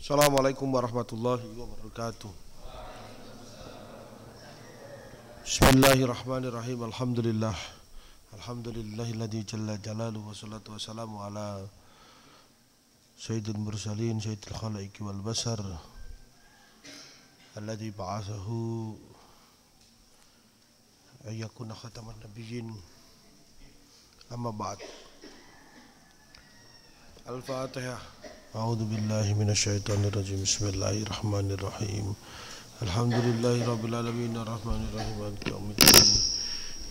Assalamualaikum warahmatullahi wabarakatuh. Bismillahirrahmanirrahim. Alhamdulillahilladzi jalla jalaluhu wassalatu wassalamu ala sayyidil mursalin sayyidil khalaiqi wal basar alladzi ba'athahu ayyakuna khataman nabiyyin amma ba'd. Al-Fatihah. A'udzu billahi minasyaitonir rajim. Bismillahirrahmanirrahim. Alhamdulillahirabbil alamin arrahmanir rahim maliki yaumiddin.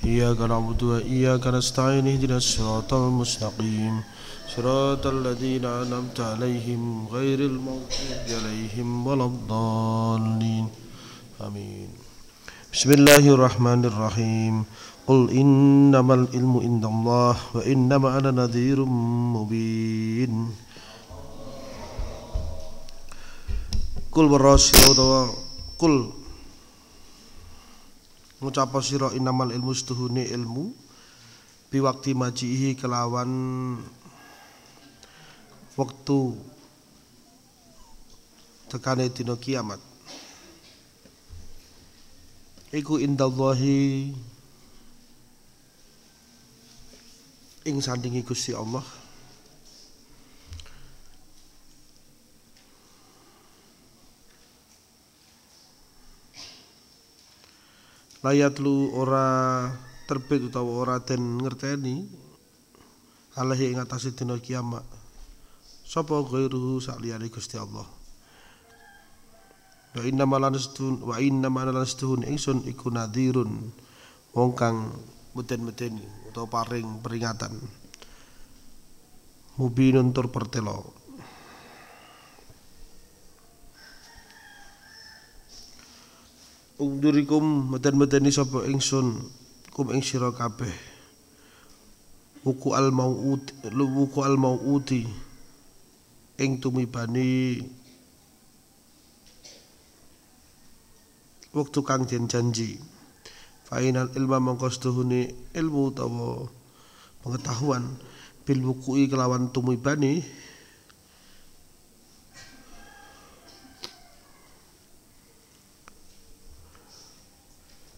Iyyaka na'budu wa iyyaka nasta'in ihdinas siratal mustaqim. Siratal ladzina an'amta 'alaihim ghairil maghdubi 'alaihim waladdallin. Amin. Bismillahirrahmanirrahim. Qul innamal ilmu indallah wa innama ana nadhirum mubin. Kul warasila utawa kul ngucapa sira innamal ilmu setuhune ilmu biwakti majihi kelawan wektu tekane dina kiamat iku indallahi ing sandingi Gusti Allah. Layat lu ora terbit utawa ora den ngerteni alaihi ing atase dina kiamat sapa ghairuhu saliyane Gusti Allah. Wa inna malanastun ingsun iku nadhirun wong kang meden-medeni utawa paring peringatan mubinun tur pertelo. Undurikum meden-medeni sapa ingsun kum ing sira kabeh wuku al mauuti ing tumibani wektu kang den janji. Fainal ilma mangkostuhune ilmu utawa pengetahuan bil wuku'i kelawan tumibani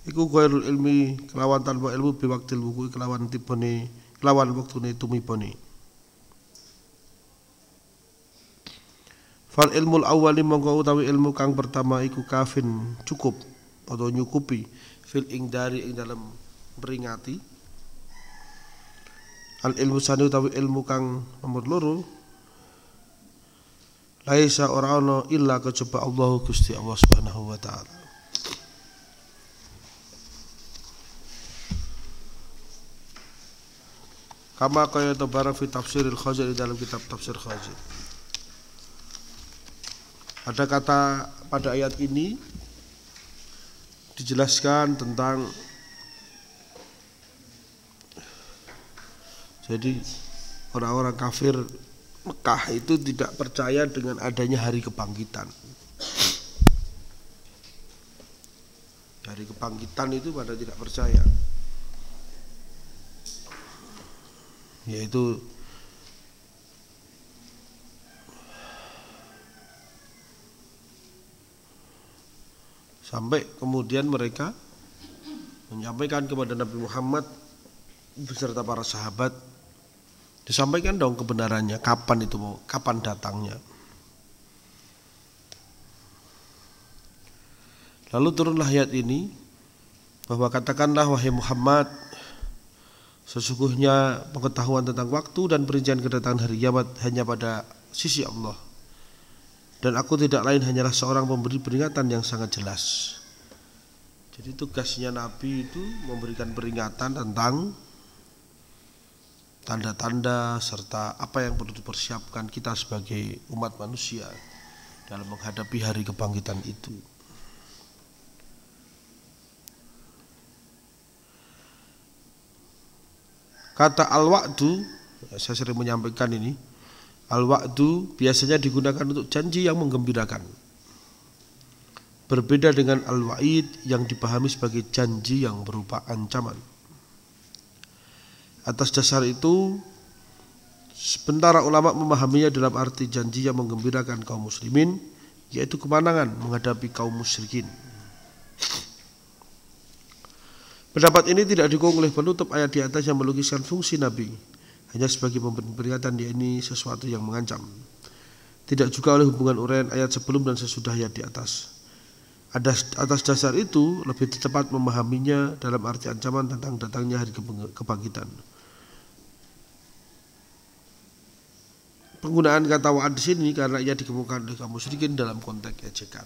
iku ghairul ilmi kelawan tanpa ilmu biwaktil wuku'i kelawan tibane kelawan wektune tumibane. Fal ilmul awwali mongko utawi ilmu kang pertama iku kafin cukup atau nyukupi fil ingdari ing dalam peringati. Al ilmu sani utawi ilmu kang nomor loro laisa ora ana illa kejaba Allah Gusti Allah Subhanahu wa taala. Kama kaya tabarang fi tafsiril Khazin dalam kitab tafsir Khazin. Ada kata pada ayat ini dijelaskan tentang jadi orang-orang kafir Mekah itu tidak percaya dengan adanya hari kebangkitan. Hari kebangkitan itu pada tidak percaya. Yaitu sampai kemudian mereka menyampaikan kepada Nabi Muhammad beserta para sahabat, disampaikan dong kebenarannya, kapan itu mau, kapan datangnya. Lalu turunlah ayat ini bahwa katakanlah wahai Muhammad, sesungguhnya pengetahuan tentang waktu dan perincian kedatangan hari kiamat hanya pada sisi Allah. Dan aku tidak lain hanyalah seorang pemberi peringatan yang sangat jelas. Jadi tugasnya Nabi itu memberikan peringatan tentang tanda-tanda serta apa yang perlu dipersiapkan kita sebagai umat manusia dalam menghadapi hari kebangkitan itu. Kata al-wa'du, saya sering menyampaikan ini, al-wa'du biasanya digunakan untuk janji yang menggembirakan. Berbeda dengan al-wa'id yang dipahami sebagai janji yang berupa ancaman. Atas dasar itu, Sementara ulama memahaminya dalam arti janji yang menggembirakan kaum muslimin, yaitu kemenangan menghadapi kaum musyrikin. Pendapat ini tidak didukung oleh penutup ayat di atas yang melukiskan fungsi Nabi hanya sebagai pemberi peringatan, yakni sesuatu yang mengancam. Tidak juga oleh hubungan uraian ayat sebelum dan sesudah ayat di atas. Atas dasar itu lebih tepat memahaminya dalam arti ancaman tentang datangnya hari kebangkitan. Penggunaan kata wa'ad di sini karena ia dikemukakan oleh kaum musyrikin dalam konteks ejekan.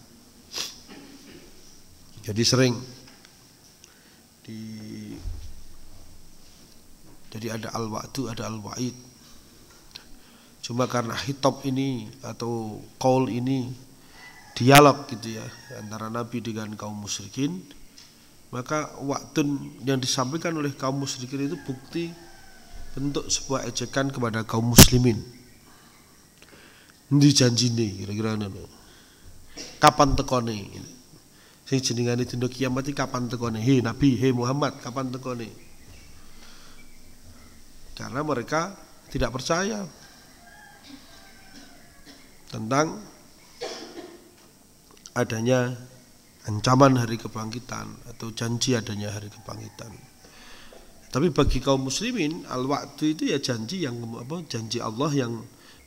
Jadi sering jadi ada al-wa'du, ada al-wa'id. Cuma karena hitop ini atau qaul ini dialog gitu ya antara Nabi dengan kaum musyrikin, maka wa'dun yang disampaikan oleh kaum musyrikin itu bukti bentuk sebuah ejekan kepada kaum muslimin. Ndi janjine kira-kira ngono. Kapan tekone? Sing jenengane dina kiamat iki kapan tekone? Hei Nabi, hei Muhammad, kapan tekone? Karena mereka tidak percaya tentang adanya ancaman hari kebangkitan atau janji adanya hari kebangkitan. Tapi bagi kaum muslimin al-wa'du itu ya janji yang janji Allah yang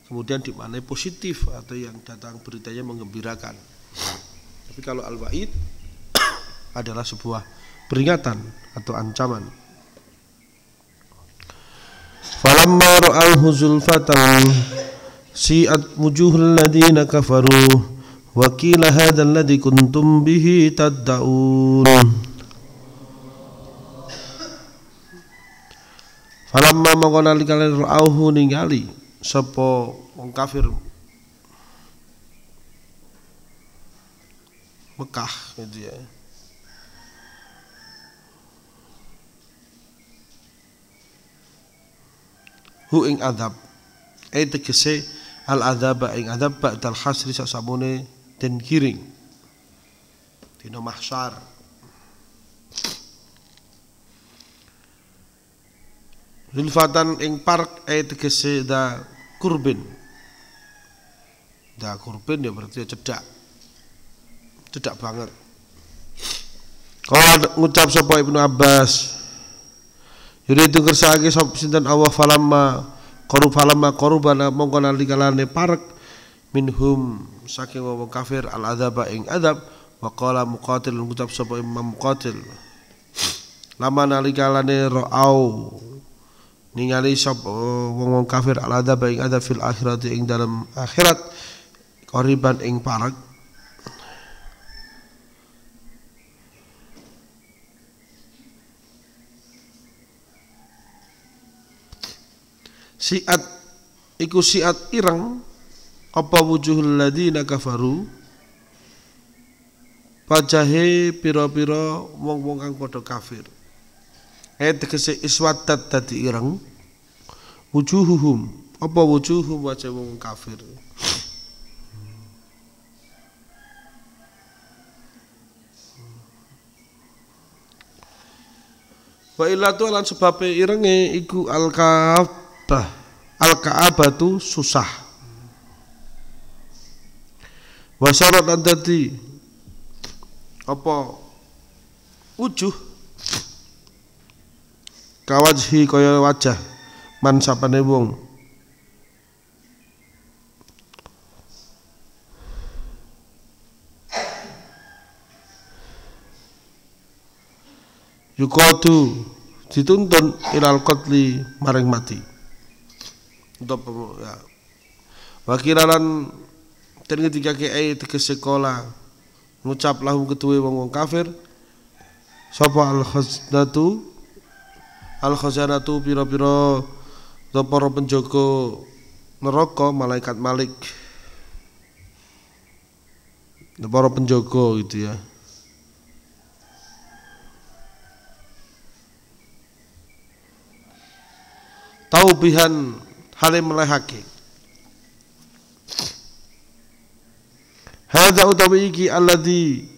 kemudian dimaknai positif atau yang datang beritanya menggembirakan. Tapi kalau al-wa'id adalah sebuah peringatan atau ancaman. Falamma ra'awhu zulfatan si'at wujuhul ladzina kafaru wa qila hadzal ladzi kuntum bihi tad'un. Falamma mangkana likale ra'awhu ningali sapa wong kafir Mekah gitu ya. Hu ing adab tegese al adzaba ing adab ba'dal hasri sasamune den kiring dina mahsyar. Zulfatan ing park tegese da kurbin. Da kurbin ya berarti cedak. Cedak banget. Kalau ngucap sapa Ibnu Abbas, yuri itu kersake sapa sinten Allah falamma qarubana mongko nalikalane parek minhum saking wong kafir al adzaba ing adzab wa qala muqatil ngucap sapa Imam Muqatil lama nalikalane ra'au ningali sapa wong kafir al adzaba ing adzab fil akhirati ing dalam akhirat qariban ing parek. Si'at iku si'at ireng apa wujuhul ladzina kafaru pajahe pira-pira wong-wong kang padha kafir. Tegese iswadat dadi ireng wujuhuhum apa wujuhum wajah wong kafir. Wa illatu lan sebabe irenge iku al-Ka'abah susah. Wasyarat lan dadi apa wujuh kawajhi kaya wajah man sapane wong yuqadu dituntun ilal qatli maring mati. Untuk ya. Wakilalan ten ketika kiai tegese sekolah ngucap lahum ketuwe wong kafir sapa al khazanatu pira-pira para penjaga neraka malaikat Malik. Para penjaga gitu ya. Taubihan hale melehake. Hadza utawi iki alladzi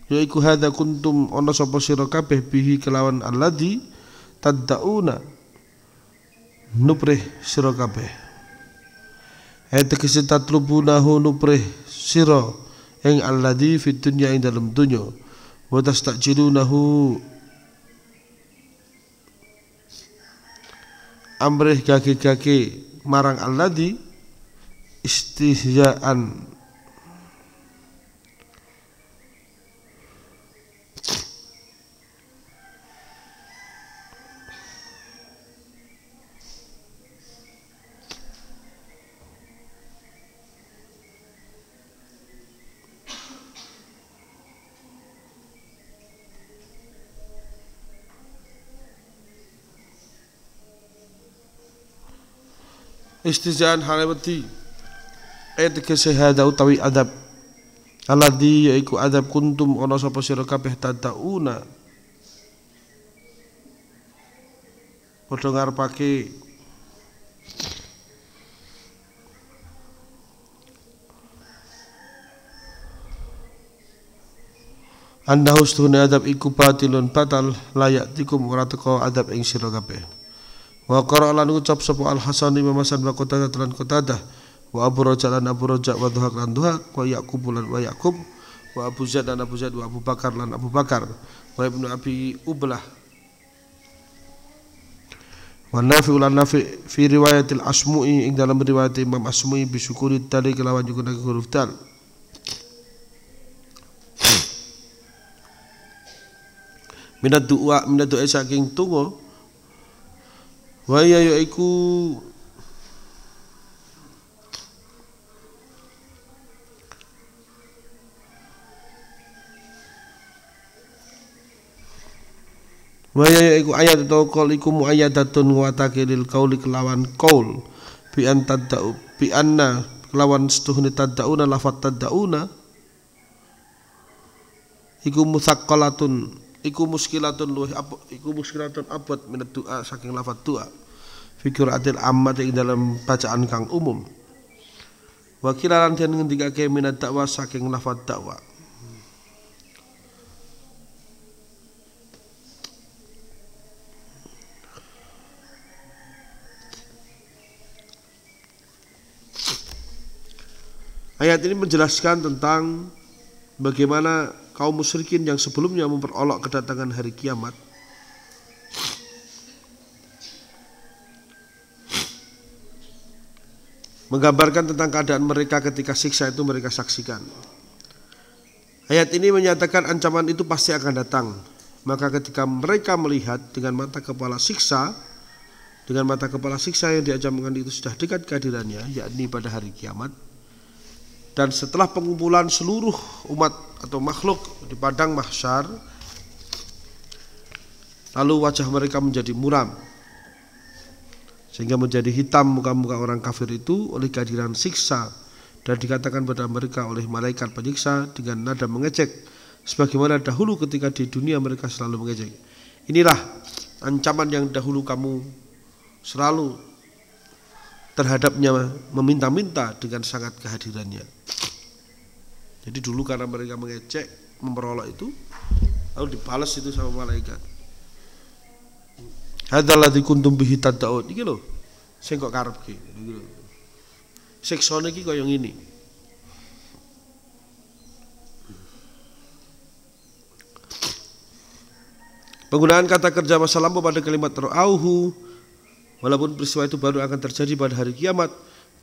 yaiku hadza kuntum ana sapa sira kabeh bihi kelawan alladzi tad'una nuprih sira kabeh. Tegese tatlubunahu nuprih sira ing alladzi fid dunya ing dalem dunya wa tastajilunahu amrih gage-gage marang alladzi istihzaan istihzaan halawati tegese hada utawi adab alladzi yaiku adab kuntum ana sapa sira kabeh tadauna padha ngarepake anda hustune adab iku batilun batal layak tikum ora teko adab ing sira kabeh. Wa qara lan ucap sapa Al Hasan Imam Hasan wa Qatadah lan Qatadah wa Abu Raja lan Abu Raja wa Dhuhaq lan Dhuhaq wa Yaqub lan wa Yaqub wa Abu Zaid lan Abu Zaid wa Abu Bakar lan Abu Bakar wa Ibnu Abi Ublah wa Nafi lan Nafi fi riwayatil Asmu'i ing dalam riwayat Imam Asmu'i bisyukuri tali kelawan juga huruf dal. Minat doa saking tungo wa ya yaiku ayat atau qaul iku muayyadatun nguatake lil qauli kelawan qaul bi antadau bi anna kelawan setuhune tadauna lafat tadauna iku musaqqalatun iku muskilatun abad minat doa saking lafat doa fikir adil ammat ing dalam bacaan kang umum wakilalan den ngendikake minat dakwah saking lafat dakwah. Ayat ini menjelaskan tentang bagaimana kaum musyrikin yang sebelumnya memperolok kedatangan hari kiamat menggambarkan tentang keadaan mereka ketika siksa itu mereka saksikan. Ayat ini menyatakan ancaman itu pasti akan datang. Maka ketika mereka melihat dengan mata kepala siksa yang diancamkan itu sudah dekat kehadirannya, yakni pada hari kiamat. Dan setelah pengumpulan seluruh umat atau makhluk di padang mahsyar, lalu wajah mereka menjadi muram sehingga menjadi hitam muka-muka orang kafir itu oleh kehadiran siksa, dan dikatakan pada mereka oleh malaikat penyiksa dengan nada mengejek sebagaimana dahulu ketika di dunia mereka selalu mengejek. Inilah ancaman yang dahulu kamu selalu terhadapnya meminta-minta dengan sangat kehadirannya. Jadi dulu karena mereka mengecek, memperolok itu, lalu dibalas itu sama malaikat. Hadzal ladzi kuntum bihi tad'un. Iki lho, sing kok karepke. Iki lho. Siksane iki kaya ngene. Penggunaan kata kerja masa lampau pada kalimat ra'auhu, walaupun peristiwa itu baru akan terjadi pada hari kiamat,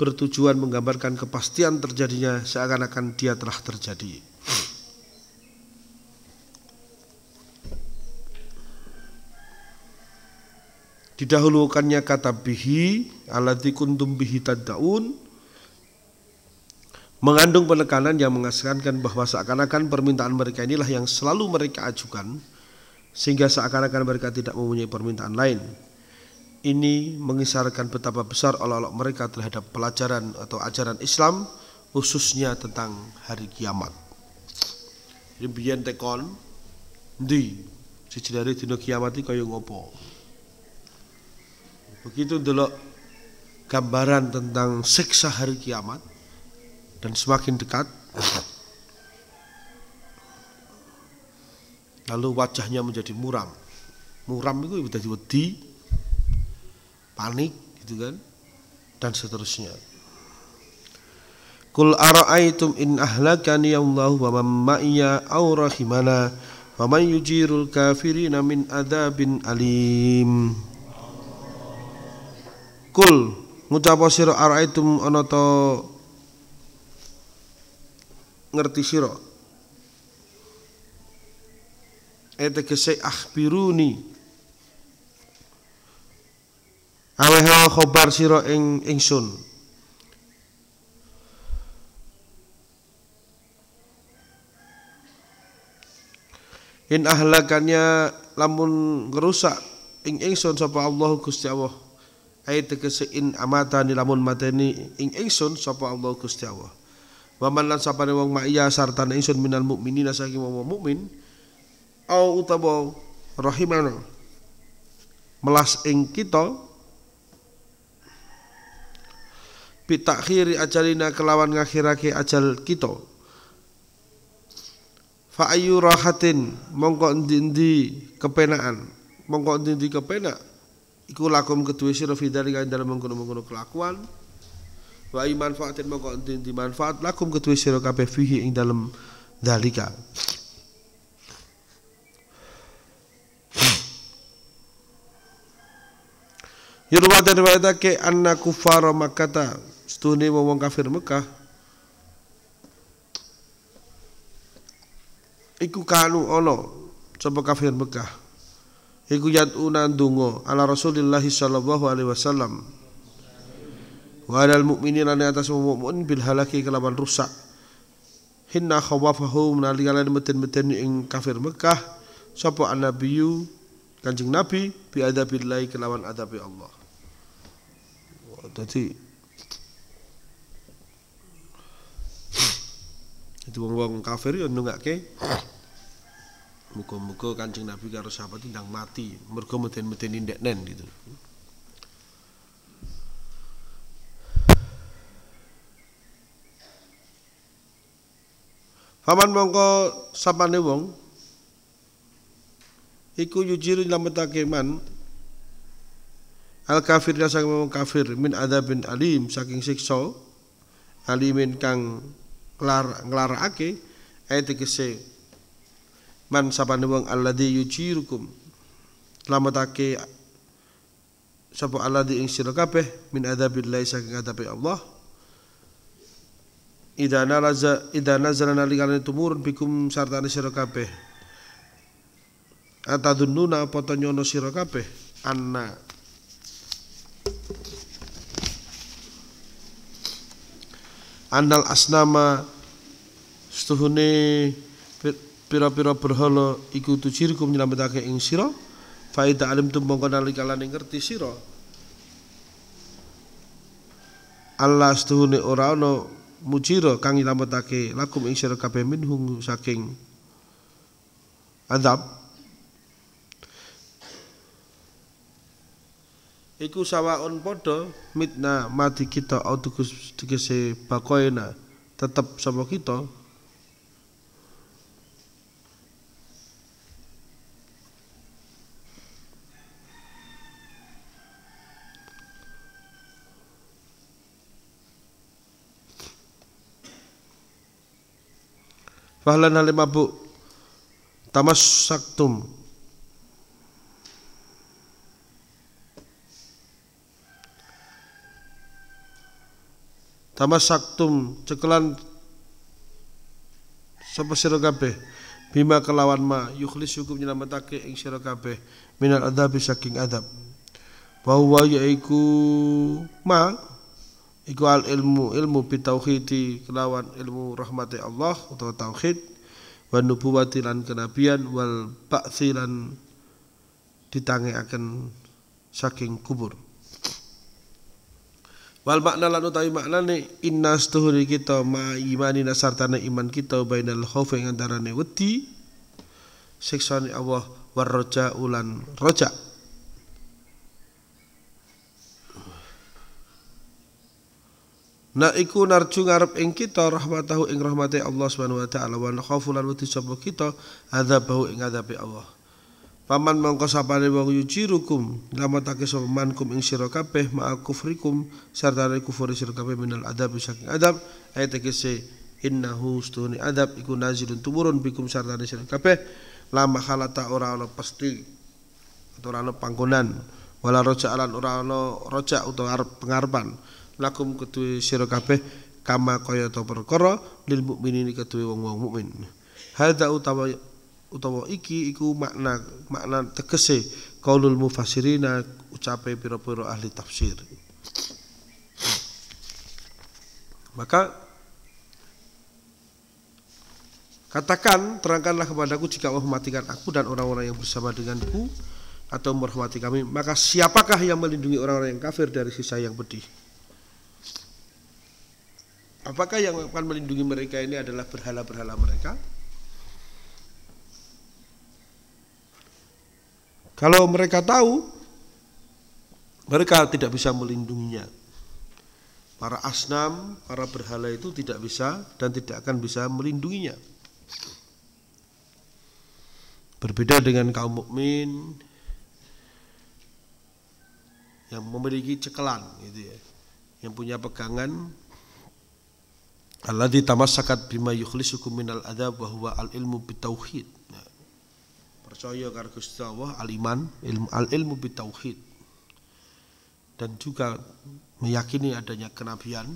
bertujuan menggambarkan kepastian terjadinya seakan-akan dia telah terjadi. Didahulukannya kata bihi alladzi kuntum bihi tad'un mengandung penekanan yang mengesankan bahwa seakan-akan permintaan mereka inilah yang selalu mereka ajukan, sehingga seakan-akan mereka tidak mempunyai permintaan lain. Ini mengisarkan betapa besar olok-olok mereka terhadap pelajaran atau ajaran Islam, khususnya tentang hari kiamat. Jadi biyen tekon ndi siji dari dina kiamat iki kaya ngopo. Begitu ndelok gambaran tentang siksa hari kiamat dan semakin dekat, lalu wajahnya menjadi muram. Muram itu dadi wedi, panik, gitu kan, dan seterusnya. Qul ara'aitum in ahlakani Allahu wa man ma'iya aw rahimana wa man yujirul kafirina min adzabin alim. Qul ngucap sira ara'aitum ana ta ngerti sira tegese akhbiruni aweh khabar sira ing ingsun in ahlakannya lamun ngerusak ing ingsun sapa Allah Gusti Allah ayat tegese in amatani lamun mateni ing ingsun sapa Allah Gusti Allah wa man lan sapane wong ma'iya sartane ingsun minal mukminina saking wong mukmin au utawa rahimana melas ing kita bitakhiri ajalina kelawan ngakhirake ajal kita fa ayu rahatin mongko endi kepenaan mongko endi kepenak iku lakum kedue sira fidari kan dalem mengkono-mengkono kelakuan wa iman faatin mongko endi manfaat lakum kedue sira kabeh fihi ing dalem dalika Yurwatan riwayatake anna kufara Makkah stune wong kafir Mekah iku kanu ana sapa kafir Mekah iku yaduna ndonga ala Rasulillah sallallahu alaihi wasallam wa alal mukminina lan atas mukmin bil halaki kelawan rusak hinna khawafahum nalikane meten-meten ing kafir Mekah sapa annabiyyu Kanjeng Nabi bi adabillahi kelawan adabi Allah. Dadi itu wong kafir yo nungake muga-muga Kanjeng Nabi karo sahabat ndang mati mergo meden-medeni ndeknen gitu. Faman mongko sapane wong iku yujiru lametake man al kafir saking wong kafir min adzabin alim saking siksa alimin kang nglarakake ayat tegese man sapane wong alladzi yujirukum lametake sapa alladzi ing sira kabeh min adzabillahi saking adzabe Allah idza nazala nalikane tumurun bikum sartane sira kabeh atadununa apa to nyono sira kabeh anna andal asnama setuhune pira-pira berhala iku tujirkum nyelametake ing sira faida alim tumbang nalikane ngerti sira Allah setuhune ora ana mujira kang nyelametake lakum ing sira kabeh minhum saking azab iku sawaun padha mitna mati kita autukus tegese bakoena tetep sama kita fahlan halim abu tamassaktum tamasaktum cekelan sapa sira kabeh bima kelawan ma yukhlis hukum nyelametake ing sira kabeh minal adzab saking adzab wa huwa yaiku ma iku al ilmu bitauhidi kelawan ilmu rahmati Allah utawa tauhid wa nubuwati lan kenabian wal ba'tsi lan ditangekaken saking kubur. Wal makna lan utawi maknane inna stuhuri kita ma imani nasartane iman kita bainal khaufi ing antarane wedi siksane Allah war raja ulan raja na iku narju ngarep ing kita rahmatahu ing rahmate Allah Subhanahu wa taala wa khaufu lan wedi sapa kita adzabahu ing adzabe Allah Paman mongko sapane wong yujirukum lamatake sapa man kum ing sira kabeh ma'a kufrikum sarta kufur sira kabeh minal adab saking adab ayat tegese innahu stuni adab iku nazilun tumurun bikum sarta sira kabeh lama khalata ora ana pasti atau ora ana panggonan wala roja alan ora ana roja utawa pengarepan lakum kedue sira kabeh kama kaya ta perkara lil mukminin kedue wong-wong mukmin hadza utawa iki iku makna tegese qaulul mufassirina ucape pira-pira ahli tafsir. Maka katakan, terangkanlah kepadaku jika Allah mematikan aku dan orang-orang yang bersama denganku atau merahmati kami, maka siapakah yang melindungi orang-orang yang kafir dari siksa yang pedih? Apakah yang akan melindungi mereka ini adalah berhala-berhala mereka? Kalau mereka tahu, mereka tidak bisa melindunginya. Para asnam, para berhala itu tidak bisa dan tidak akan bisa melindunginya. Berbeda dengan kaum mukmin yang memiliki cekelan, gitu ya, yang punya pegangan. Alladzi tamassakat bima yukhlisukum minal adzab wa huwa al-ilmu bitauhid. Percaya karo Gusti Allah, al-iman, al-ilmu bitauhid. Dan juga meyakini adanya kenabian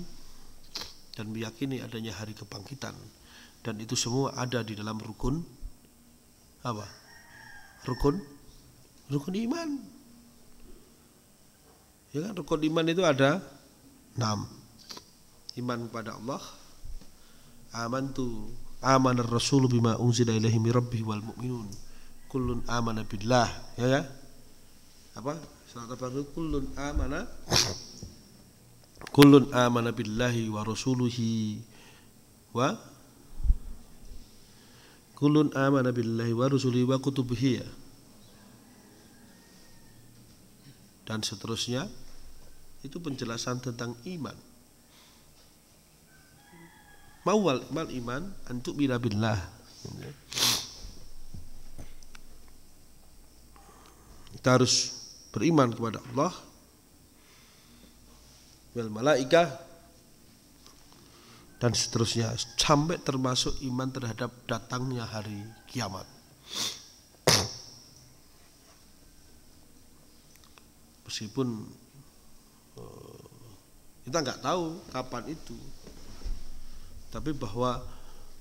dan meyakini adanya hari kebangkitan. Dan itu semua ada di dalam rukun apa? Rukun iman. Ya kan, rukun iman itu ada 6. Iman kepada Allah, amanar rasulu bima unzila ilaihi mir rabbih wal mu'minun kullun amana billah, ya kan? Apa? Surat Al-Baqarah, kullun amana billahi wa rasuluhi wa kullun amana billahi wa rusulihi wa kutubihi, ya. Dan seterusnya itu penjelasan tentang iman. Mawal iman antuk bila billah. Kita harus beriman kepada Allah, wal malaikah, dan seterusnya sampai termasuk iman terhadap datangnya hari kiamat. Meskipun kita nggak tahu kapan itu, tapi bahwa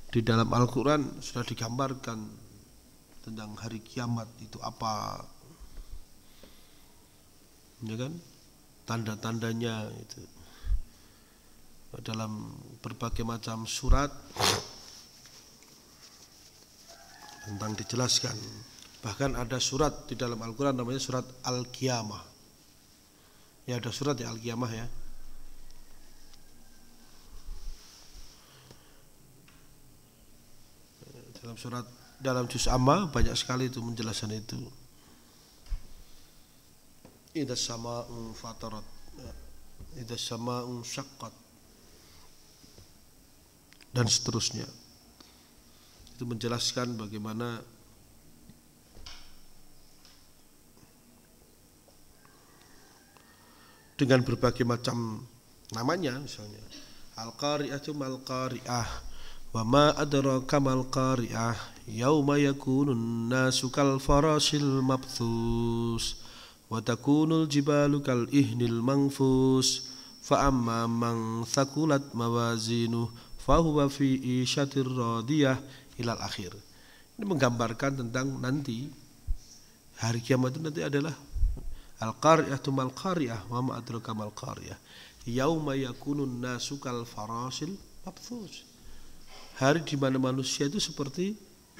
di dalam Al-Quran sudah digambarkan tentang hari kiamat itu apa, ya kan, tanda-tandanya itu dalam berbagai macam surat tentang dijelaskan. Bahkan ada surat di dalam Al-Quran namanya surat Al-Qiyamah. Ya, ada surat ya Al-Qiyamah, ya. Dalam juz amma banyak sekali itu menjelaskan itu. Idza sama'u fatarat, idza sama'u syaqqat, dan seterusnya. Itu menjelaskan bagaimana dengan berbagai macam namanya, misalnya al-qari'atu mal-qari'ah, wa ma adraka mal-qari'ah, yauma yakunun nasu kal farasil mabthus wa takunul jibalu kal ihnil manfus fa amma man thaqulat mawazinu fa huwa fi isyatir radiyah ilal akhir. Ini menggambarkan tentang nanti hari kiamat itu nanti adalah al-qari'atu mal qari'ah wa ma adraka mal qari'ah yauma yakunun nasu kal farasil mabthus. Hari di mana manusia itu seperti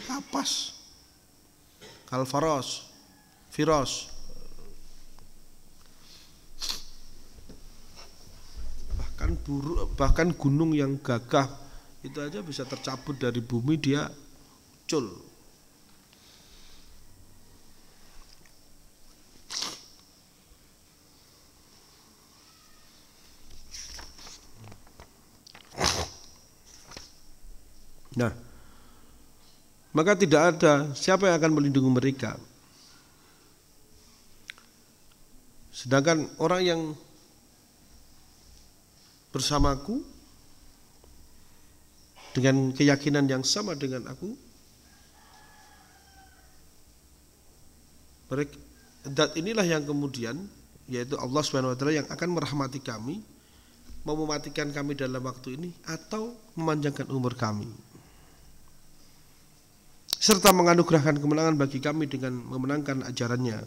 kapas, kal faras, firas. Bahkan gunung yang gagah itu aja bisa tercabut dari bumi, dia muncul. Nah, maka tidak ada siapa yang akan melindungi mereka. Sedangkan orang yang bersamaku dengan keyakinan yang sama dengan aku, zat inilah yang kemudian, yaitu Allah Subhanahu wa taala, yang akan merahmati kami, mau mematikan kami dalam waktu ini atau memanjangkan umur kami, serta menganugerahkan kemenangan bagi kami dengan memenangkan ajarannya.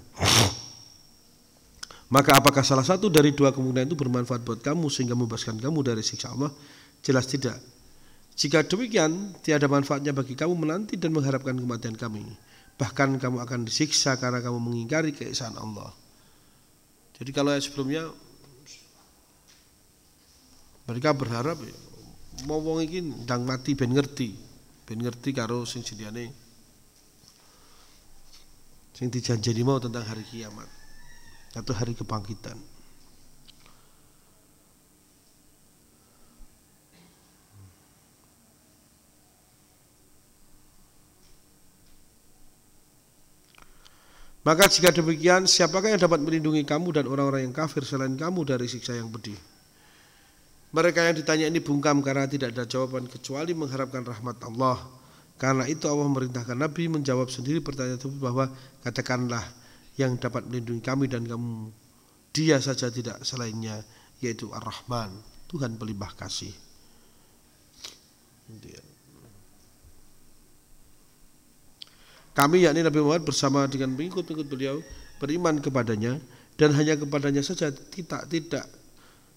Maka apakah salah satu dari dua kemungkinan itu bermanfaat buat kamu sehingga membebaskan kamu dari siksa Allah? Jelas tidak. Jika demikian, tiada manfaatnya bagi kamu menanti dan mengharapkan kematian kami. Bahkan kamu akan disiksa karena kamu mengingkari keesaan Allah. Jadi kalau yang sebelumnya mereka berharap ya, mau wong iki ndang mati ben ngerti karo sing jenenge sing dijanjeni mau tentang hari kiamat atau hari kebangkitan. Maka jika demikian, siapakah yang dapat melindungi kamu dan orang-orang yang kafir selain kamu dari siksa yang pedih? Mereka yang ditanya ini bungkam karena tidak ada jawaban kecuali mengharapkan rahmat Allah. Karena itu Allah memerintahkan Nabi menjawab sendiri pertanyaan tersebut bahwa katakanlah yang dapat melindungi kami dan kamu, Dia saja tidak selainnya, yaitu Ar-Rahman, Tuhan pelimpah kasih. Kami yakni Nabi Muhammad bersama dengan pengikut-pengikut beliau beriman kepadanya dan hanya kepadanya saja, tidak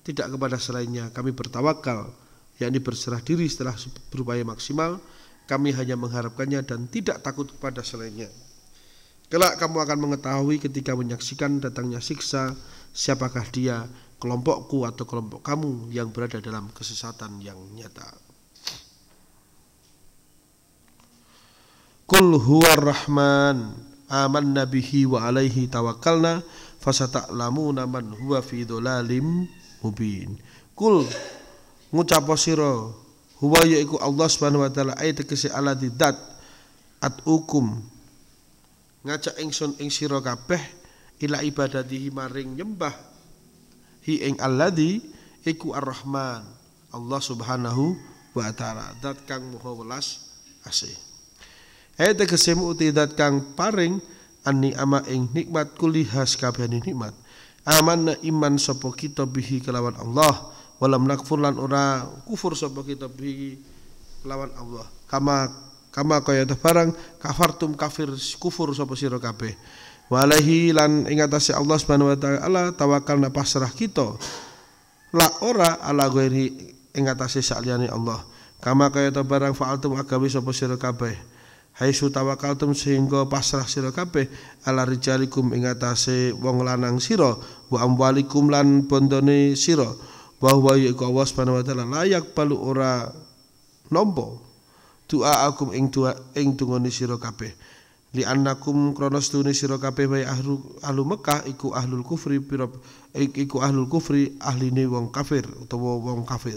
kepada selainnya. Kami bertawakal, yakni berserah diri setelah berupaya maksimal. Kami hanya mengharapkannya dan tidak takut kepada selainnya. Kelak kamu akan mengetahui ketika menyaksikan datangnya siksa, siapakah dia, kelompokku atau kelompok kamu yang berada dalam kesesatan yang nyata. Qul huwar rahman amanna bihi wa alaihi tawakkalna fasata'lamuna man huwa fi dhalalim mubin. Qul ngucap sira huwa yaiku Allah Subhanahu wa taala ayat tegese alladzi dat atukum ngajak ingsun ing sira kabeh ila ibadatihi maring nyembah hi ing alladzi iku ar-rahman Allah Subhanahu wa taala zat kang maha welas asih. Ayat tegese muti zat kang paring an-ni'ama ing nikmat kulihas kabehane nikmat. Amanna iman sapa kita bihi kelawan Allah, walam nakfur lan ora kufur sapa kita bihi kelawan Allah. Kama kaya barang kafartum kafir kufur sapa sira kabeh. Walahi lan ing atase Allah Subhanahu wa taala tawakkalna pasrah kita. La ora ala ghairi ing atase saliyane Allah. Kama kaya barang fa'altum agawi sapa sira kabeh. Haisu tawakaltum sehingga pasrah sira kabeh ala rijalikum ing atase wong lanang sira wa amwalikum lan bondone sira wa huwa yaiku Allah Subhanahu wa taala layak balu ora nampa doa akum ing dungane sira kabeh li annakum kronos tune sira kabeh wae ahlu Mekah iku ahlul kufri iku ahlul kufri ahline wong kafir utawa wong kafir.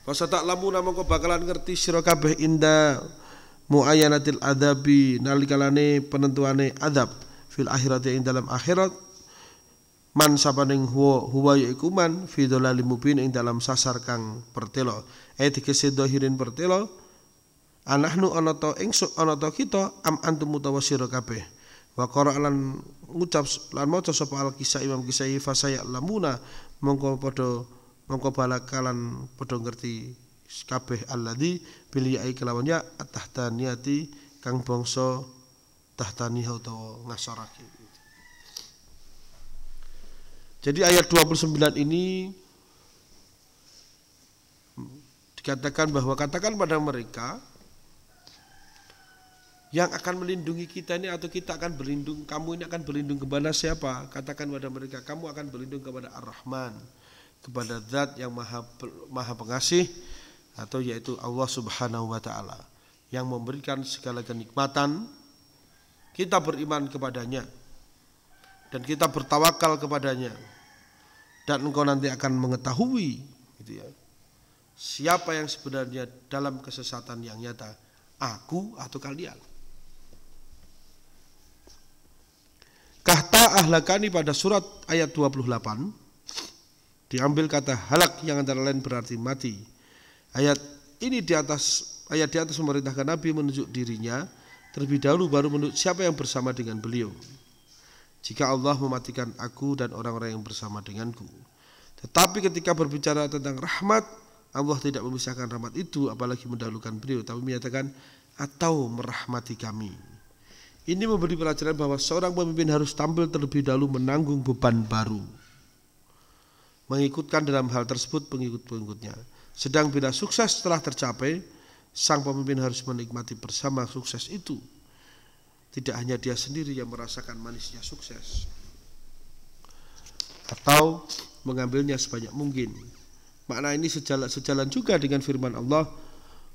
Fasata lamu namangka bakalan ngerti sira kabeh inda muayyanatil adabi nalikalane penentuane adab fil akhirat ing dalam akhirat man sapaning huwa yaiku man fi dhalalim mubin ing dalam sasar kang pertelo tegese dohirin pertelo anahnu ana ta ingsun ana ta kita am antum mutawassira kabeh wa qara lan ngucap lan maca sapa al kisah Imam Kisai fasaya lamuna mongko balakalan padha ngerti kabeh alladzi bil ya'i kelawan ya at-tahtaniyati kang bangsa tahtaniyah utawa ngasarake. Jadi ayat 29 ini dikatakan bahwa katakan pada mereka yang akan melindungi kita ini atau kita akan berlindung, kamu ini akan berlindung kepada siapa? Katakan pada mereka kamu akan berlindung kepada Ar-Rahman, kepada zat yang maha pengasih atau yaitu Allah Subhanahu wa taala yang memberikan segala kenikmatan. Kita beriman kepadanya dan kita bertawakal kepadanya dan engkau nanti akan mengetahui gitu ya, siapa yang sebenarnya dalam kesesatan yang nyata, aku atau kalian. Kahta Kata ahlakani pada surat ayat 28 diambil kata halak yang antara lain berarti mati. Ayat di atas memerintahkan Nabi menunjuk dirinya terlebih dahulu baru menunjuk siapa yang bersama dengan beliau. Jika Allah mematikan aku dan orang-orang yang bersama denganku. Tetapi ketika berbicara tentang rahmat, Allah tidak memisahkan rahmat itu apalagi mendahulukan beliau, tapi menyatakan atau merahmati kami. Ini memberi pelajaran bahwa seorang pemimpin harus tampil terlebih dahulu menanggung beban baru, mengikutkan dalam hal tersebut pengikut-pengikutnya. Sedang bila sukses telah tercapai, sang pemimpin harus menikmati bersama sukses itu. Tidak hanya dia sendiri yang merasakan manisnya sukses, atau mengambilnya sebanyak mungkin. Makna ini sejalan juga dengan firman Allah,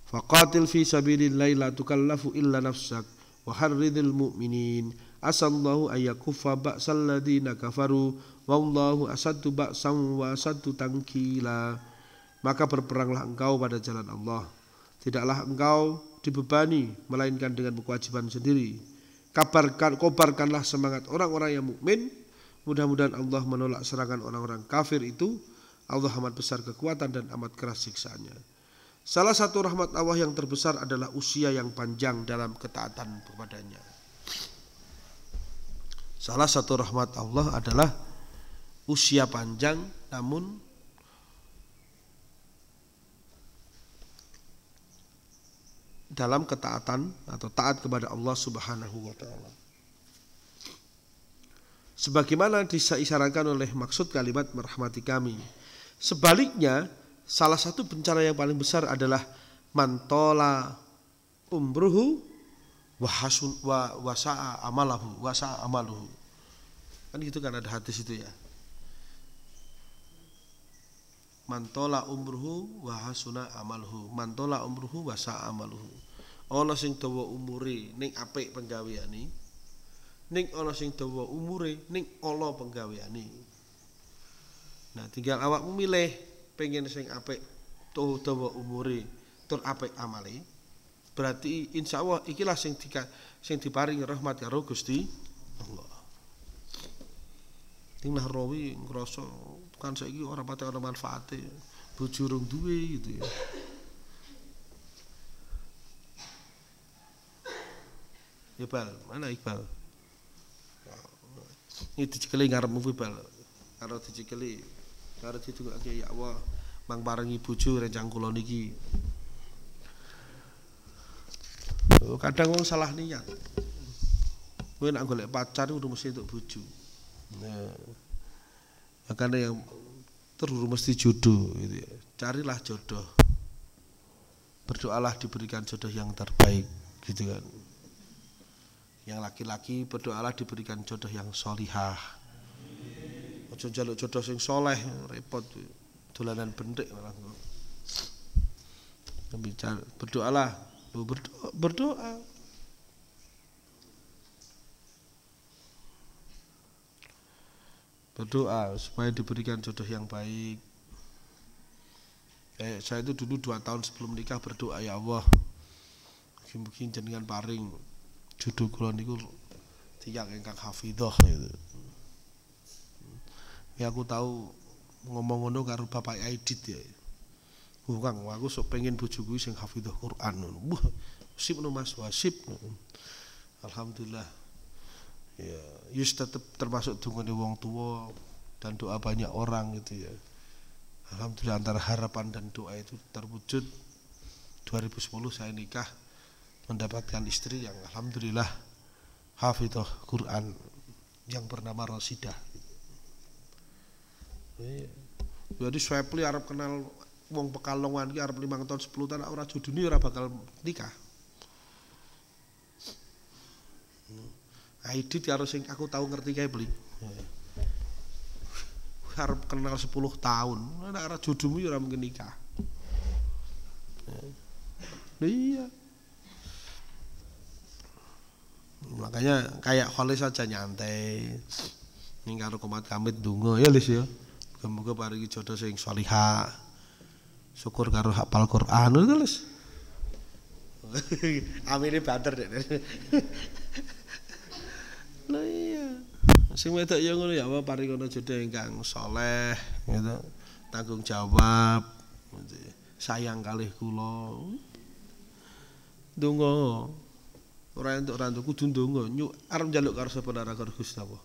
faqatil fi sabilillahi la tukallafu illa nafsak wa harridil mu'minin asallahu ayyakuffa ba'sal ladina kafaru wallahu asaddu ba'san wa asaddu tankila. Maka berperanglah engkau pada jalan Allah, tidaklah engkau dibebani melainkan dengan kewajiban sendiri. Kobarkanlah semangat orang-orang yang mukmin, mudah-mudahan Allah menolak serangan orang-orang kafir itu. Allah amat besar kekuatan dan amat keras siksaannya. Salah satu rahmat Allah yang terbesar adalah usia yang panjang dalam ketaatan kepadanya. Salah satu rahmat Allah adalah usia panjang namun dalam ketaatan atau taat kepada Allah Subhanahu wa taala. Sebagaimana disyaratkan oleh maksud kalimat merahmati kami. Sebaliknya, salah satu bencana yang paling besar adalah mantola umruhu wasa'a amaluhu. Kan gitu kan ada hadis itu ya. Mantola umruhu wahasuna amaluhu. Mantola umruhu wasa'a amaluhu. Ana sing dawa umure ning apik penggaweane, ning ana sing dawa umure ning ala penggaweane. Nah, tinggal awakmu milih pengen sing apik tuh dawa umure tur apik amale. Berarti insyaallah ikilah sing diparingi rahmat karo Gusti Allah. Ning nah rawi ngrasa kan saiki ora pati ana manfaate, bojo urung duwe gitu ya. Iqbal, mana Iqbal? Ini dicekeli ngarepmu Iqbal. Karo dicekeli karo ditungake ya Allah mang paringi bojo rencang kula niki. Kadang wong salah niat. Kowe nek golek pacar kudu mesti entuk bojo. Nah, makanya yang terus mesti jodoh gitu ya. Carilah jodoh. Berdoalah diberikan jodoh yang terbaik gitu kan. Yang laki-laki berdoalah diberikan jodoh yang solihah. Ojo njaluk jodoh sing soleh repot dolanan bentik malah. Berdoalah, berdoa. Berdoa supaya diberikan jodoh yang baik. Saya itu dulu 2 tahun sebelum nikah berdoa, ya Allah, mungkin jenengan paring jodoh kula niku tiyang ingkang hafidhah gitu. Ya aku tahu ngomong ngono karo Bapak Aidit ya. Kang, aku sok pengen bojoku sing hafidhah Quran. Wah, sip no Mas, wasip. Alhamdulillah. Ya, yus tetap termasuk dungane wong tua dan doa banyak orang gitu ya. Alhamdulillah antara harapan dan doa itu terwujud. 2010 saya nikah mendapatkan istri yang alhamdulillah hafidhah Quran yang bernama Rosidah. Jadi Swepli arep kenal wong Pekalongan iki arep 5 tahun 10 tahun ora jodone ora bakal nikah. Aidit karo sing aku tahu ngerti kae beli. Arep kenal 10 tahun, nek ora jodohmu ya ora mungkin nikah. Iya. Makanya kayak Khalis saja nyantai. Ning karo Komat Kamit ndonga ya Lis ya. Muga-muga paringi jodoh sing salihah. Syukur karo hafal Quran lho Lis. Amine banter dek. Lah iya. Sing wedok ya ngono ya Allah paringono jodoh ingkang saleh gitu. Tanggung jawab. Sayang kalih kula. Ndonga. Ora entuk kudu ndonga. Arep njaluk karo sapa ora karo Gusti Allah.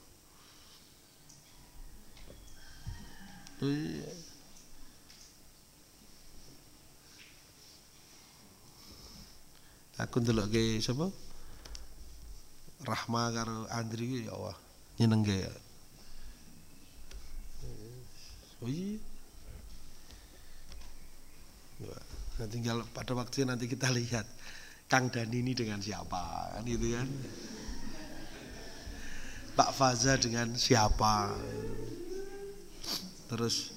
Aku ndelokke sapa? Rahma karo Andri ya Allah nyenengke. Oh iya. Nah, tinggal pada waktunya nanti kita lihat Kang Dani ini dengan siapa kan gitu kan. Pak Faza dengan siapa. Terus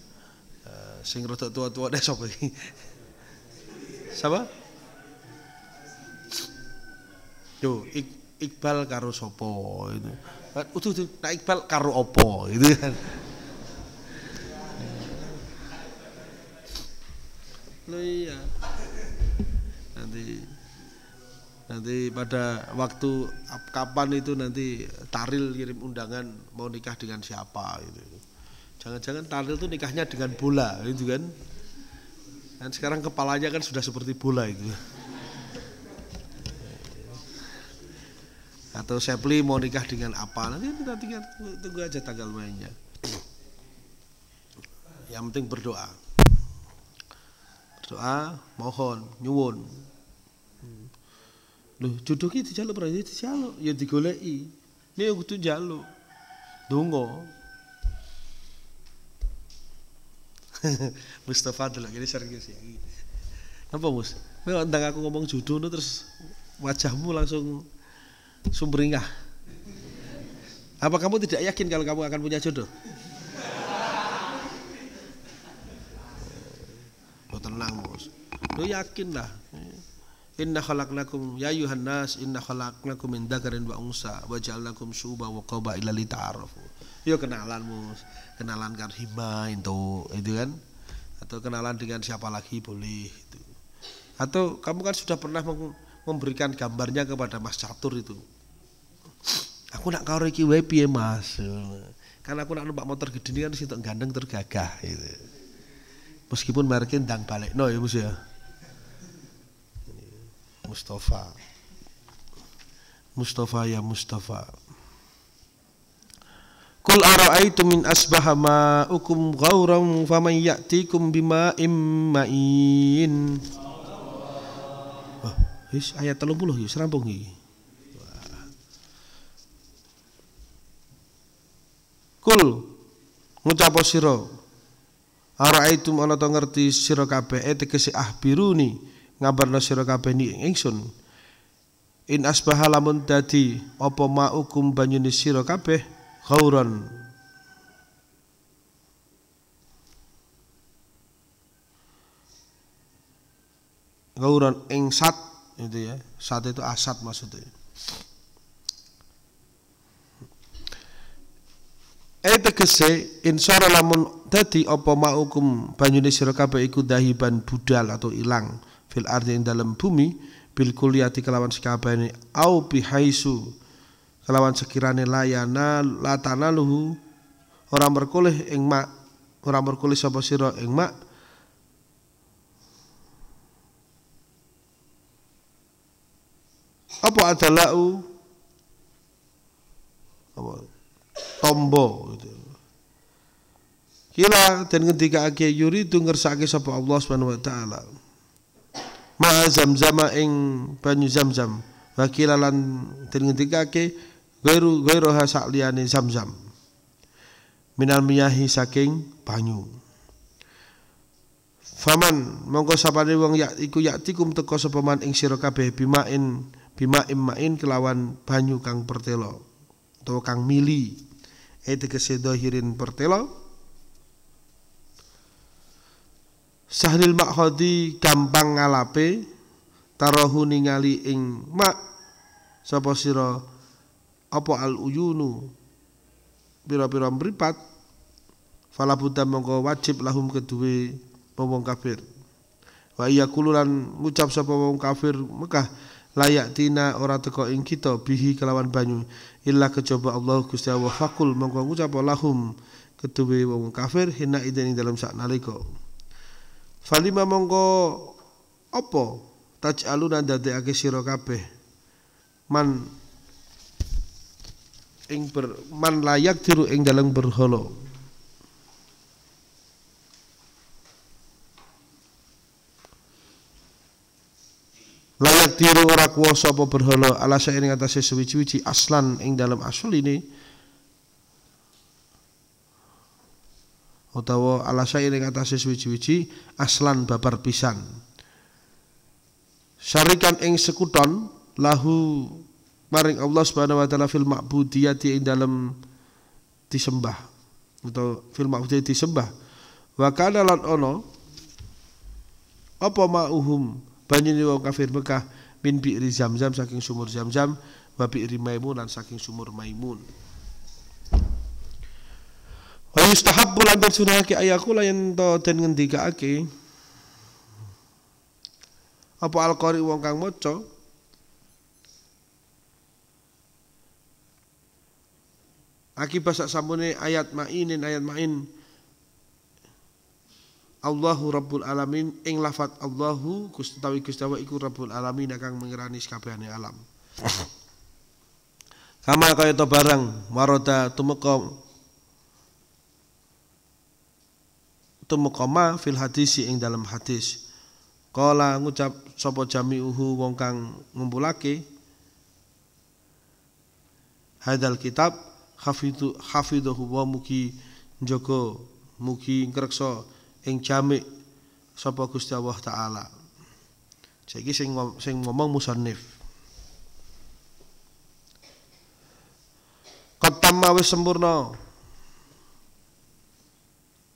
sing rada tua-tua deh sapa iki? Siapa? Yo, Iqbal karo sopo itu. Utuh nak Iqbal karo opo gitu kan. Loh iya. Nanti pada waktu kapan itu nanti Taril kirim undangan mau nikah dengan siapa gitu. Jangan-jangan Taril itu nikahnya dengan bola gitu kan. Dan sekarang kepalanya kan sudah seperti bola itu. Atau Sepli mau nikah dengan apa, nanti kita tinggal tunggu aja tanggal mainnya. Yang penting berdoa, mohon, nyuwun. Loh, jodoh ki dijaluk berarti dijaluk, ya digoleki. Ini yang kudu njaluk. Donga. Mustafa delok ini serius ya. Apa Mus? Kowe ndang aku ngomong jodoh terus wajahmu langsung sumringah. Apa kamu tidak yakin kalau kamu akan punya jodoh? Lo tenang Mus. Lo yakin lah. Inna khalaqnakum ya ayuhan nas inna khalaqnakum min dzakarin wa unsa wa ja'alnakum syu'uban wa qabaila lita'arafu. Yo kenalan Mus. Kenalan karo hima itu kan. Atau kenalan dengan siapa lagi boleh itu. Atau kamu kan sudah pernah memberikan gambarnya kepada Mas Catur itu. Aku nak karo iki wae piye Mas. Kan aku nak numpak motor gede ini kan sitok gandeng tergagah gitu. Meskipun mereknya ndang balekno ya Mus ya. Mustafa ya Mustafa. Qul ara'aitum min asbaha ma'ukum ghauran faman ya'tikum bima'im ma'in. Wis ayat 30 ya serampung iki. Kul ngucap sira ara'aitum ana ta ngerti sira kabeh tegese ahbiruni ngabarna sira kabeh ni ingsun in asbaha lamun dadi apa ma'ukum banyune sira kabeh ghauran ing sat itu ya. Sat itu asat maksudnya. Tegese insara lamun dadi apa ma'ukum banyune sira kabeh iku dahiban budal atau ilang fil ardi ing dalam bumi bil kulliyati kelawan sekabehane au bihaisu kelawan sekirane layana latanaluhu ora merkoleh ing mak ora merkoleh sapa sira ing mak apa adalau apa tombo gitu. Kila dan ngendikake yuridu ngersake sapa Allah Subhanahu wa taala ma zamzam ing banyu zamzam wakila lan den ngendikake gairu hasak liyane zamzam minal miyahi saking banyu faman mongko sapane wong iku yaktikum teka sapa man ing sira kabeh bima'im ma'in kelawan banyu kang pertelo utawa kang mili tegese dohirin pertelo sahlil makhodi gampang ngalape tarahu ningali ing mak sapa sira apa al uyunu pira-pira mripat fala buddha mongko wajib lahum kedue wong kafir wa iya kululan ngucap sapa wong kafir Mekah layak tina ora teko ing kita bihi kelawan banyu illa kejaba Allah Gusti Allah fakul mongko ngucap lahum ketuwe wong kafir hina iden ing dalam sak nalika falima mongko apa taj'aluna dadekake sira kabeh man layak tiru ing dalam berhala layak tiru ora kuwasa apa berhala ala sae ing atase suwi-wiji aslan ing dalam asal ini utawa ala sae ing atase suwi-wiji aslan babar pisan syarikan ing sekuton lahu maring Allah Subhanahu wa taala fil ma'budiyati ing dalam disembah atau fil ma'budiyati disembah wa kana lan ono apa ma'uhum banyune wong kafir Mekah min bi'ri Zamzam saking sumur Zamzam wa bi'ri Maimun lan saking sumur Maimun wa yustahabbu lan sunahake ayakula yen to den ngendikake apa al-qari wong kang maca akibat sak sampune ayat ma'in Allahu Rabbul Alamin ing lafat Allahu Gusti Allah iku Rabbul Alamin kang mengerani sakabehane alam. Kama kaya to barang maroda tumeka fil hadisi ing dalam hadis. Kala ngucap sapa jami'uhu wong kang ngumpulake hadal kitab hafidhuhu wa mugi njaga mugi ngreksa ing jamik sapa Gusti Allah taala. Saiki sing ngomong musannif. Qatamma wis sempurna.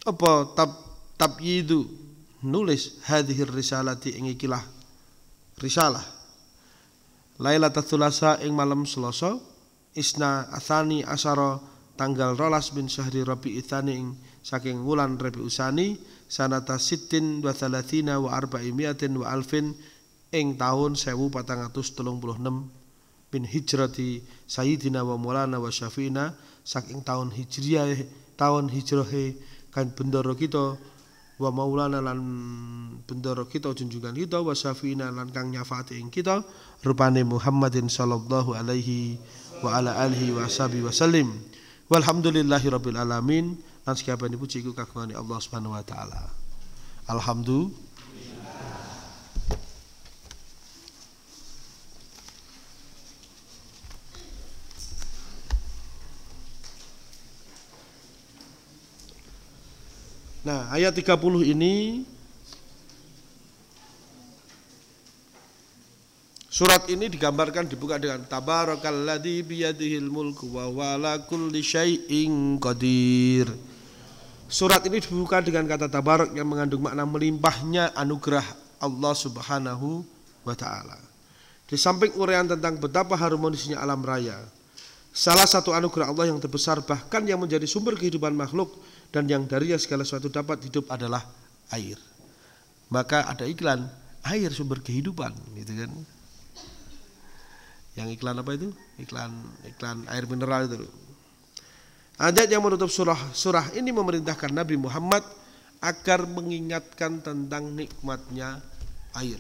Apa tabyidu nulis hadhir risalati ing ikilah risalah. Lailatul Tsulasa ing malam Selasa isna atsani asyara tanggal 12 bin syahri Rabiul Tsani ing saking wulan Rabiul Tsani sanata sittin wa thalathina wa arba'imiatin wa alfin ing tahun 1436 bin hijrati sayyidina wa maulana wa syafi'ina saking tahun hijrahe kan bendoro kita wa maulana lan bendoro kita junjungan kita wa syafi'ina lan kang nyafaati ing kita rupane Muhammadin sallallahu alaihi wa ala alihi wa sahbihi wasallim walhamdulillahi rabbil alamin. Lan sekabehane puji iku kagungane Allah Subhanahu wa taala. Alhamdulillah. Nah, ayat 30 ini surat ini digambarkan dibuka dengan tabarakalladzi biyadihil mulku wa huwa ala kulli syai'in qadir. Surat ini dibuka dengan kata tabarak yang mengandung makna melimpahnya anugerah Allah Subhanahu wa taala. Di samping uraian tentang betapa harmonisnya alam raya, salah satu anugerah Allah yang terbesar bahkan yang menjadi sumber kehidupan makhluk dan yang darinya segala sesuatu dapat hidup adalah air. Maka ada iklan air sumber kehidupan, gitu kan? Yang iklan apa itu? Iklan air mineral itu. Ayat yang menutup surah ini memerintahkan Nabi Muhammad agar mengingatkan tentang nikmatnya air.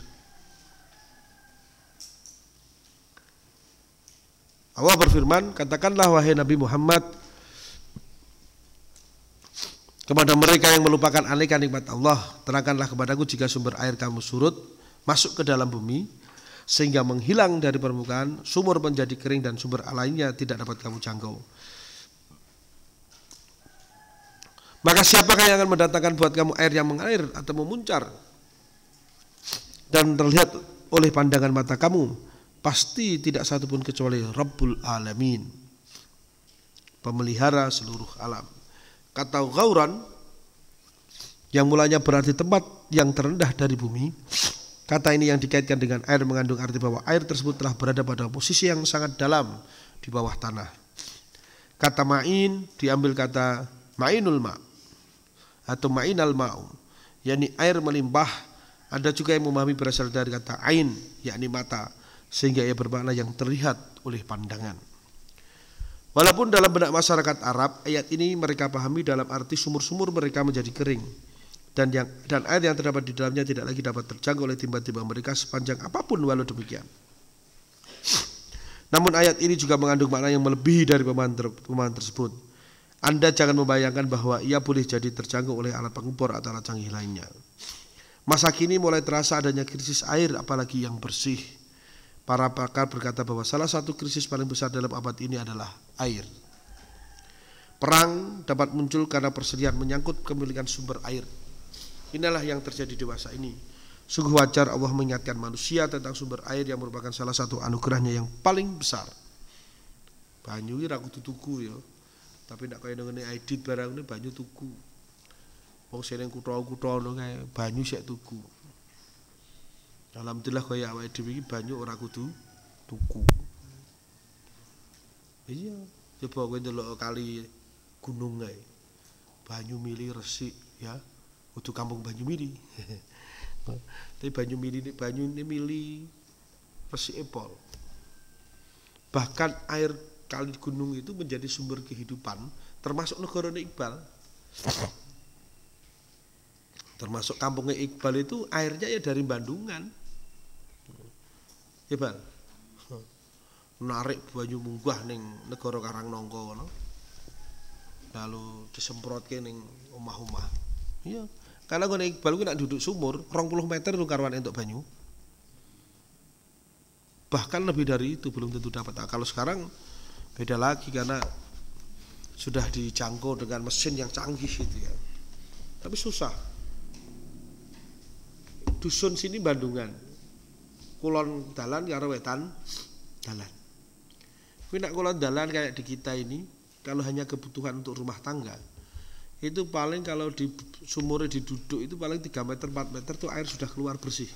Allah berfirman, katakanlah wahai Nabi Muhammad kepada mereka yang melupakan aneka nikmat Allah, terangkanlah kepadaku jika sumber air kamu surut masuk ke dalam bumi sehingga menghilang dari permukaan, sumur menjadi kering dan sumber lainnya tidak dapat kamu jangkau. Maka siapakah yang akan mendatangkan buat kamu air yang mengalir atau memuncar dan terlihat oleh pandangan mata kamu? Pasti tidak satu pun kecuali Rabbul Alamin, pemelihara seluruh alam. Kata ghauran yang mulanya berarti tempat yang terendah dari bumi, kata ini yang dikaitkan dengan air mengandung arti bahwa air tersebut telah berada pada posisi yang sangat dalam di bawah tanah. Kata ma'in diambil kata ma'inul ma' atau ma'inal ma'u, yakni air melimpah. Ada juga yang memahami berasal dari kata ain, yakni mata. sehingga ia bermakna yang terlihat oleh pandangan. Walaupun dalam benak masyarakat Arab, ayat ini mereka pahami dalam arti sumur-sumur mereka menjadi kering, dan air yang terdapat di dalamnya tidak lagi dapat terjangkau oleh timba-timba mereka sepanjang apapun walau demikian. Namun ayat ini juga mengandung makna yang melebihi dari pemahaman tersebut. Anda jangan membayangkan bahwa ia boleh jadi terjangkau oleh alat pengukur atau alat canggih lainnya. Masa kini mulai terasa adanya krisis air, apalagi yang bersih. Para pakar berkata bahwa salah satu krisis paling besar dalam abad ini adalah air. Perang dapat muncul karena persediaan menyangkut kepemilikan sumber air. Inilah yang terjadi di masa ini. Sungguh wajar Allah mengingatkan manusia tentang sumber air yang merupakan salah satu anugerahnya yang paling besar. Banyu ini raku tuku ya, tapi nak kaya ngene edit barang ini banyu tuku. Wong sing kutha-kutha ngono kae banyu sik tuku. Alhamdulillah kaya awake dhewe iki banyu ora kudu tuku. Iya, coba kowe ndelok kali gunung kae. Banyu mili resik ya, kudu kampung banyu mili. Tapi banyu ini mili resik pol. Bahkan air kali gunung itu menjadi sumber kehidupan, termasuk negarane Iqbal. Termasuk kampungnya Iqbal itu airnya ya dari Bandungan. Ya Bal. Narik banyu munggah ning negara Karangnangka ngono. Lalu disemprotke ning omah-omah. Iya. Karena ngene Iqbal ku nek duduk sumur 20 meter lu karuan entuk banyu. Bahkan lebih dari itu belum tentu dapat. Nah, kalau sekarang beda lagi karena sudah dijangkau dengan mesin yang canggih itu ya. Tapi susah. Dusun sini Bandungan. Kulon dalan karo wetan dalan. Kuwi nek kulon dalan kayak di kita ini, kalau hanya kebutuhan untuk rumah tangga, itu paling kalau di sumurnya diduduk itu paling 3 meter 4 meter tuh air sudah keluar bersih.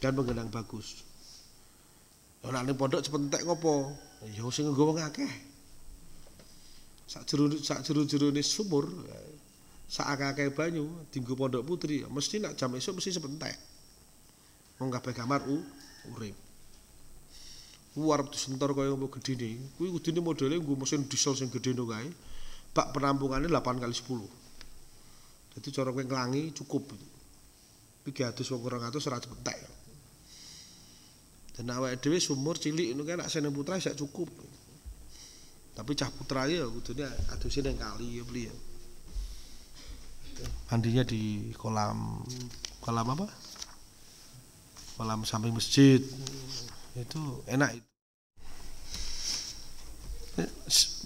Dan menggenang bagus. Ora ning pondok cepentek ngopo? Ya sing nggo wong akeh. Sak jero-jerone sumur, sak akeh banyu dienggo pondok putri, mesti nak jam esuk mesti sepentek. Wong kabeh kamar urip. Arep disentor kaya apa gedine. Kuwi kudune modele nggo mesin diesel sing gedhe no kae. Bak penampungane 8x10. Jadi cara kowe nglangi cukup. Iki 300 wong 200 ora cepentek. Dan awake dhewe sumur cilik ngono kae nek seneng putra sak cukup. Tapi cah putra ya kudune aduse ning kali ya beli ya. Mandinya di kolam apa? Kolam samping masjid. Itu enak.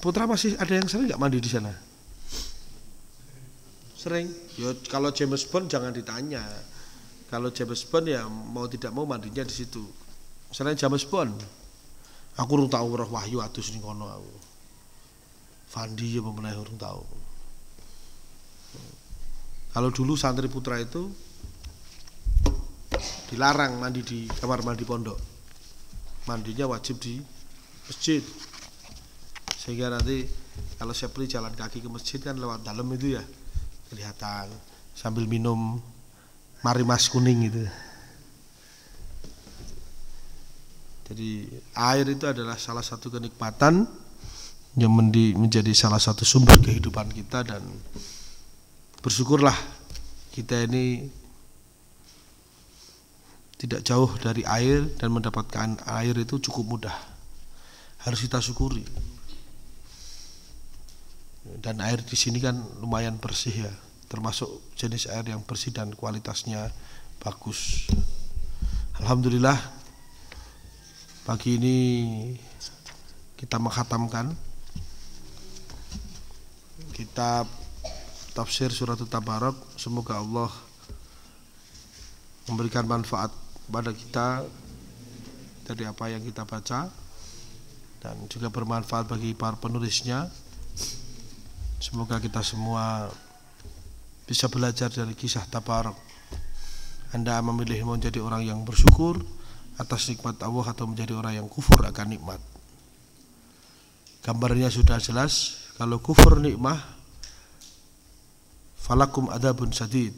Putra masih ada yang sering nggak mandi di sana? Sering. Ya kalau James Bond jangan ditanya. Kalau James Bond ya mau tidak mau mandinya di situ. Selain James Bond, aku urung tahu roh wahyu atus ning kono aku. Fandi ya pemenang urung tahu. Kalau dulu santri putra itu dilarang mandi di kamar mandi pondok. Mandinya wajib di masjid. Sehingga nanti kalau Sepri jalan kaki ke masjid kan lewat dalam itu ya kelihatan sambil minum marimas kuning itu. Jadi air itu adalah salah satu kenikmatan yang menjadi salah satu sumber kehidupan kita, dan bersyukurlah kita ini tidak jauh dari air dan mendapatkan air itu cukup mudah. Harus kita syukuri. Dan air di sini kan lumayan bersih ya, termasuk jenis air yang bersih dan kualitasnya bagus. Alhamdulillah pagi ini kita mengkhatamkan kitab tafsir surat Tabarak. Semoga Allah memberikan manfaat pada kita dari apa yang kita baca, dan juga bermanfaat bagi para penulisnya. Semoga kita semua bisa belajar dari kisah Tabarak. Anda memilih menjadi orang yang bersyukur atas nikmat Allah atau menjadi orang yang kufur akan nikmat. Gambarnya sudah jelas. Kalau kufur nikmah, falakum adzabun sadid,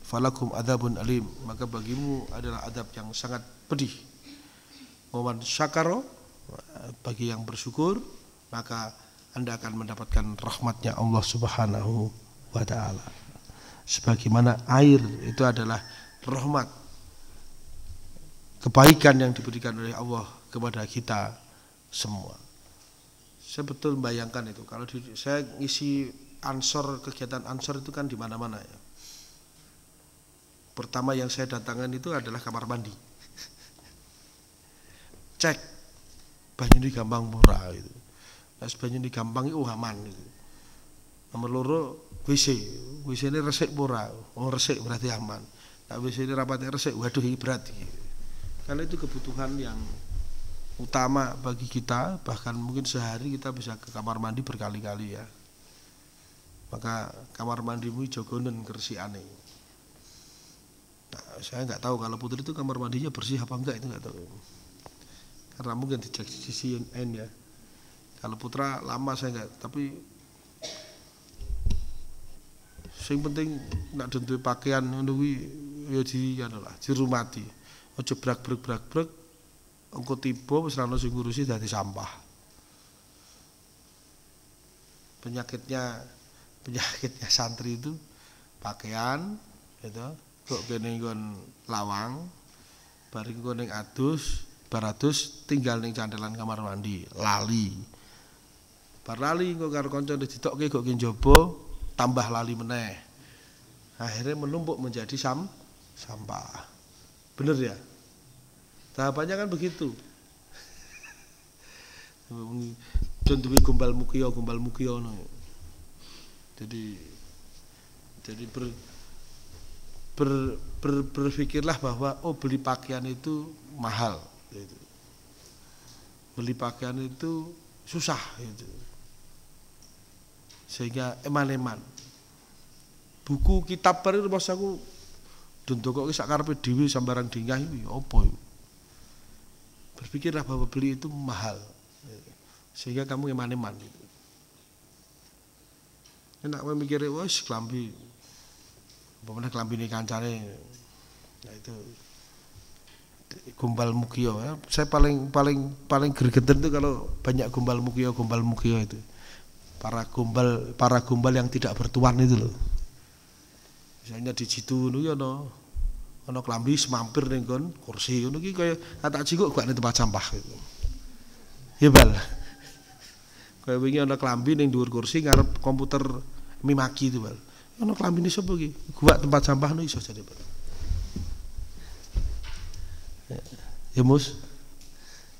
falakum adzabun alim, maka bagimu adalah adab yang sangat pedih. waman syakaro, bagi yang bersyukur maka Anda akan mendapatkan rahmatnya Allah Subhanahu wa ta'ala. Sebagaimana air itu adalah rahmat, kebaikan yang diberikan oleh Allah kepada kita semua. Saya betul membayangkan itu. Kalau saya ngisi ansor, kegiatan ansor itu kan di mana-mana ya. Pertama yang saya datangkan itu adalah kamar mandi. Cek banyu ini gampang murah gitu. Nah, banyu ini gampang itu aman gitu. Nomor loro WC ini resik murah. Oh resik berarti aman. Nah, WC ini rapatnya resik, waduh ini berat gitu. Karena itu kebutuhan yang utama bagi kita, bahkan mungkin sehari kita bisa ke kamar mandi berkali-kali ya. Maka kamar mandimu jogonen kersiane. Nah, saya nggak tahu kalau putri itu kamar mandinya bersih apa enggak, itu nggak tahu. Karena mungkin di sisi N ya. Kalau putra lama saya nggak, tapi yang penting nak duwe pakaian ngono kuwi ya dirumati. Aja brak-brek engko tiba wis ra ono sing ngurusi dadi sampah. Penyakitnya santri itu pakaian gitu, kok kene nggon lawang, bareng nggon ning baratus tinggal ning cantelan kamar mandi, lali. Bar lali engko karo kancane ditokke kok ki njaba, tambah lali meneh. Akhirnya menumpuk menjadi sampah. Bener ya? Tahapannya kan begitu. Contohnya gombal mukio no. Jadi berpikirlah bahwa beli pakaian itu mahal gitu. Beli pakaian itu susah gitu. Sehingga eman-eman. Buku kitab baru pas aku ndonga kok sak karepe dhewe sambarang dingah iki apa iki. Berpikirlah bahwa beli itu mahal. Sehingga kamu eman-eman gitu. Enak wae mikire wis klambi. Apa klambine kancane. Nah itu gombal mukio ya. Saya paling gregeten itu kalau banyak gombal mukio itu. Para gombal yang tidak bertuan itu loh. Misalnya di situ nu ya ono klambi semampir ning nggon kursi ngono iki kaya tak jikuk gak ning tempat sampah gitu. Ya bal. Kaya wingi ono klambi ning dhuwur kursi ngarep komputer mimaki itu bal. Ono klambine sapa iki? Gua tempat sampah nu iso jane bal. Ya mus.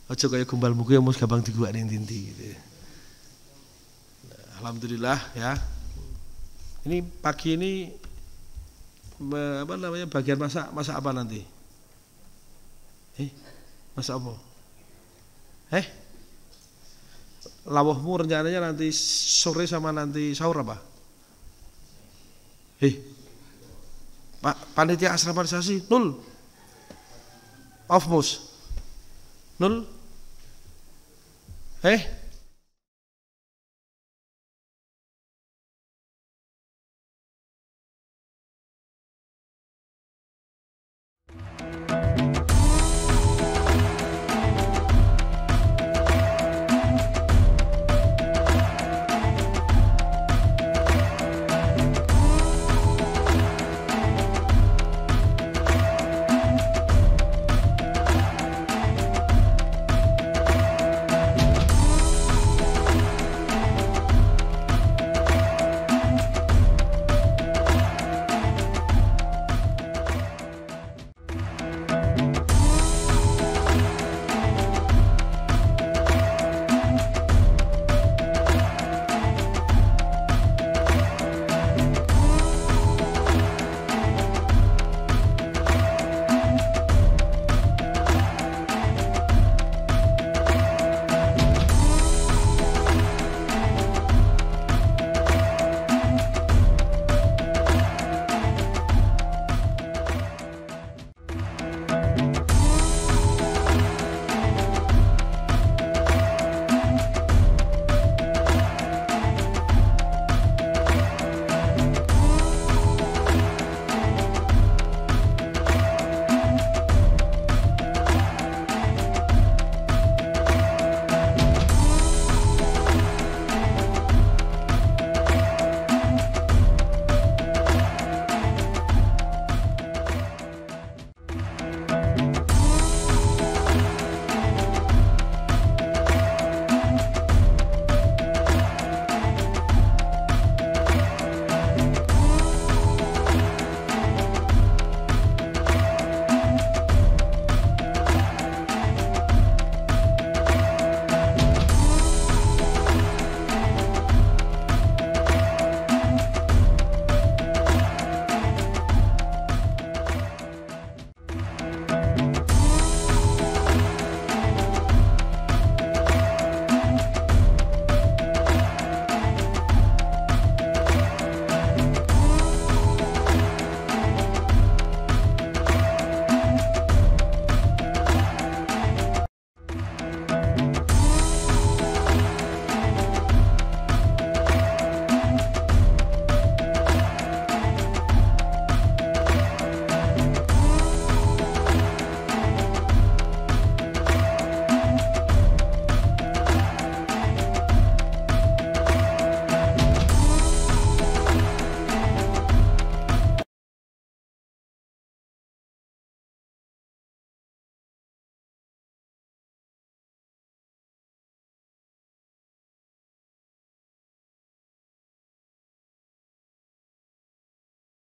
Aja kaya gombal muku ya mus gampang diguak ning ndi gitu. Nah, alhamdulillah ya. Ini pagi ini apa namanya bagian masak apa nanti? Masak apa? Lawuhmu rencananya nanti sore sama nanti sahur apa? Pak panitia asramanisasi 0. Off mus. 0.